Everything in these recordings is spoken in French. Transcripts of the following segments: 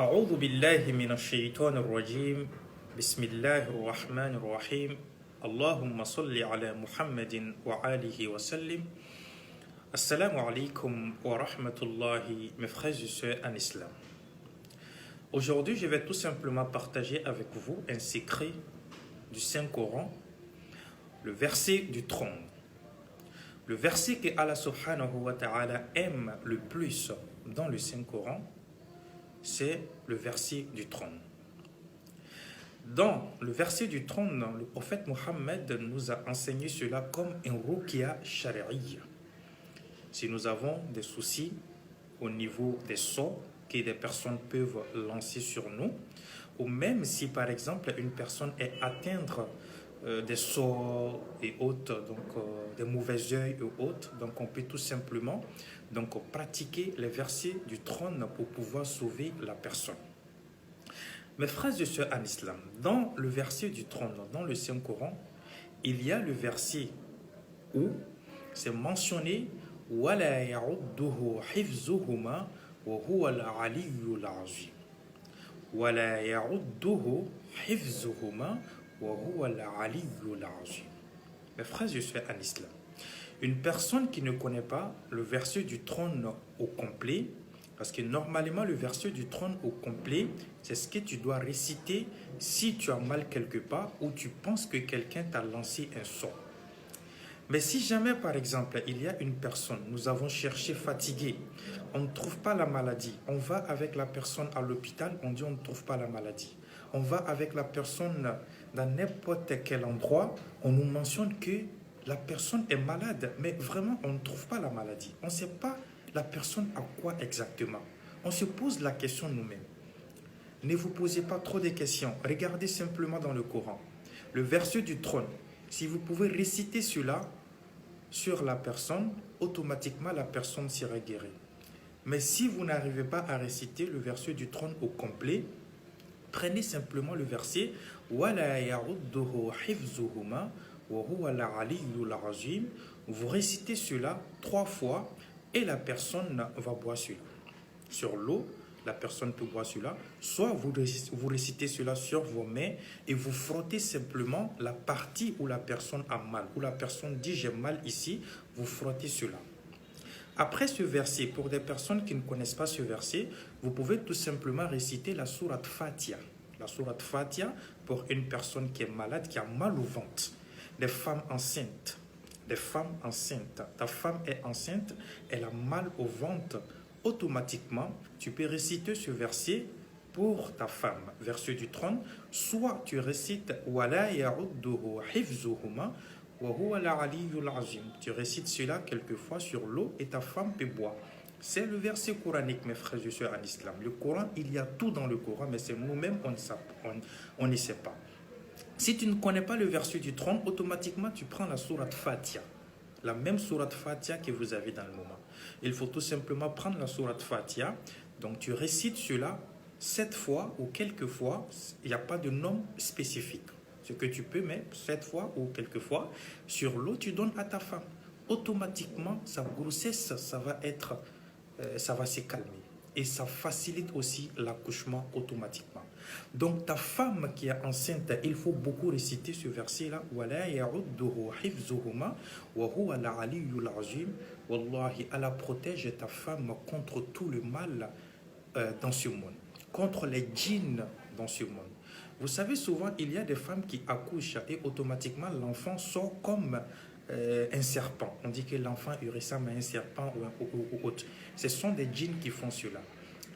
أعوذ بالله من الشيطان الرجيم بسم الله الرحمن الرحيم اللهم صل على محمد وآله وسلم Assalamu alaikum wa rahmatullahi, mes frères et sœurs en islam. Aujourd'hui, je vais tout simplement partager avec vous un secret du Saint-Coran, le verset du trône. Le verset que Allah subhanahu wa ta'ala aime le plus dans le Saint-Coran, c'est le verset du trône. Dans le verset du trône, le prophète Mohammed nous a enseigné cela comme un ruqya shari'iyya. Si nous avons des soucis au niveau des sorts que des personnes peuvent lancer sur nous, ou même si par exemple une personne est atteinte des sorts et autres, donc des mauvais œils et autres, donc on peut tout simplement pratiquer les versets du trône pour pouvoir sauver la personne. Mes frères et sœurs en islam, dans le verset du trône, dans le Saint-Coran, il y a le verset où c'est mentionné وَلَا يَعُدُّهُ حِفْظُهُمَا وَهُوَ الْعَلِيُّ الْعَظِيمُ وَلَا يَعُدُّهُ حِفْظُهُمَا وَهُوَ الْعَلِيُّ الْعَظِيمُ. Mes frères et sœurs en islam, une personne qui ne connaît pas le verset du trône au complet, parce que normalement le verset du trône au complet, c'est ce que tu dois réciter si tu as mal quelque part ou tu penses que quelqu'un t'a lancé un sort. Mais si jamais, par exemple, il y a une personne, nous avons cherché fatigué, on ne trouve pas la maladie, on va avec la personne à l'hôpital, on dit on ne trouve pas la maladie. On va avec la personne dans n'importe quel endroit, on nous mentionne que la personne est malade, mais vraiment on ne trouve pas la maladie. On ne sait pas la personne à quoi exactement. On se pose la question nous-mêmes. Ne vous posez pas trop de questions, regardez simplement dans le Coran. Le verset du trône, si vous pouvez réciter cela sur la personne, automatiquement la personne sera guérie. Mais si vous n'arrivez pas à réciter le verset du trône au complet, prenez simplement le verset وَلَا يَعُدُّهُ حِفْظُهُمَا وَهُوَ الْعَلِيُّ الْعَظِيمُ. Vous récitez cela 3 fois et la personne va boire cela. Sur l'eau, la personne peut boire cela, soit vous récitez cela sur vos mains et vous frottez simplement la partie où la personne a mal, où la personne dit j'ai mal ici, vous frottez cela. Après ce verset, pour des personnes qui ne connaissent pas ce verset, vous pouvez tout simplement réciter la sourate Fatiha. La sourate Fatiha pour une personne qui est malade, qui a mal au ventre, des femmes enceintes. Des femmes enceintes. Ta femme est enceinte, elle a mal au ventre. Automatiquement, tu peux réciter ce verset pour ta femme, verset du trône, soit tu récites وَلَا يَعُدُّهُ حِفْظُهُمَا وَهُوَ الْعَلِيُّ الْعَظِيمُ. Tu récites cela quelquefois sur l'eau et ta femme peut boire. C'est le verset coranique, mes frères et sœurs en islam. Le Coran, il y a tout dans le Coran, mais c'est nous-mêmes, on ne sait pas. Si tu ne connais pas le verset du trône, automatiquement, tu prends la sourate Fatiha. La même sourate Fatiha que vous avez dans le moment. Il faut tout simplement prendre la sourate Fatiha. Donc tu récites cela 7 fois ou quelques fois. Il n'y a pas de nom spécifique. Ce que tu peux mettre 7 fois ou quelques fois sur l'eau, tu donnes à ta femme. Automatiquement, sa grossesse, ça va se calmer. Et ça facilite aussi l'accouchement automatiquement. Donc ta femme qui est enceinte, il faut beaucoup réciter ce verset-là. وَلَا يَعُدُّهُ حِفْظُهُمَا وَهُوَ الْعَلِيُّ الْعَظِيمُ. Wallahi, Allah protège ta femme contre tout le mal dans ce monde, contre les djinns dans ce monde. Vous savez, souvent, il y a des femmes qui accouchent et automatiquement l'enfant sort comme un serpent. On dit que l'enfant ressemble à un serpent ou autre. Ce sont des djinns qui font cela.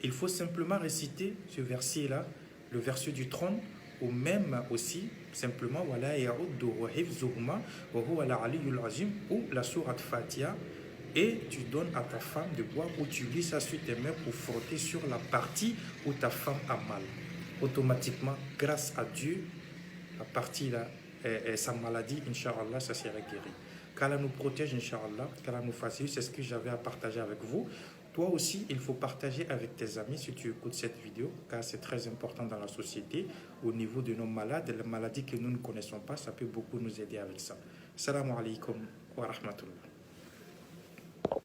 Il faut simplement réciter ce verset-là, le verset du trône, ou même aussi simplement وَلَا يَعُدُّهُ حِفْظُهُمَا وَهُوَ الْعَلِيُّ الْعَظِيمُ ou la sourate Fatiha, et tu donnes à ta femme de boire ou tu lis ça sur tes mains pour frotter sur la partie où ta femme a mal. Automatiquement, grâce à Dieu, la partie là, sa maladie, Inch'Allah, ça sera guéri. Qu'Allah nous protège, Inch'Allah, qu'Allah nous facilite, c'est ce que j'avais à partager avec vous. Toi aussi, il faut partager avec tes amis si tu écoutes cette vidéo, car c'est très important dans la société. Au niveau de nos malades, les maladies que nous ne connaissons pas, ça peut beaucoup nous aider avec ça. Assalamu alaikum wa rahmatullah.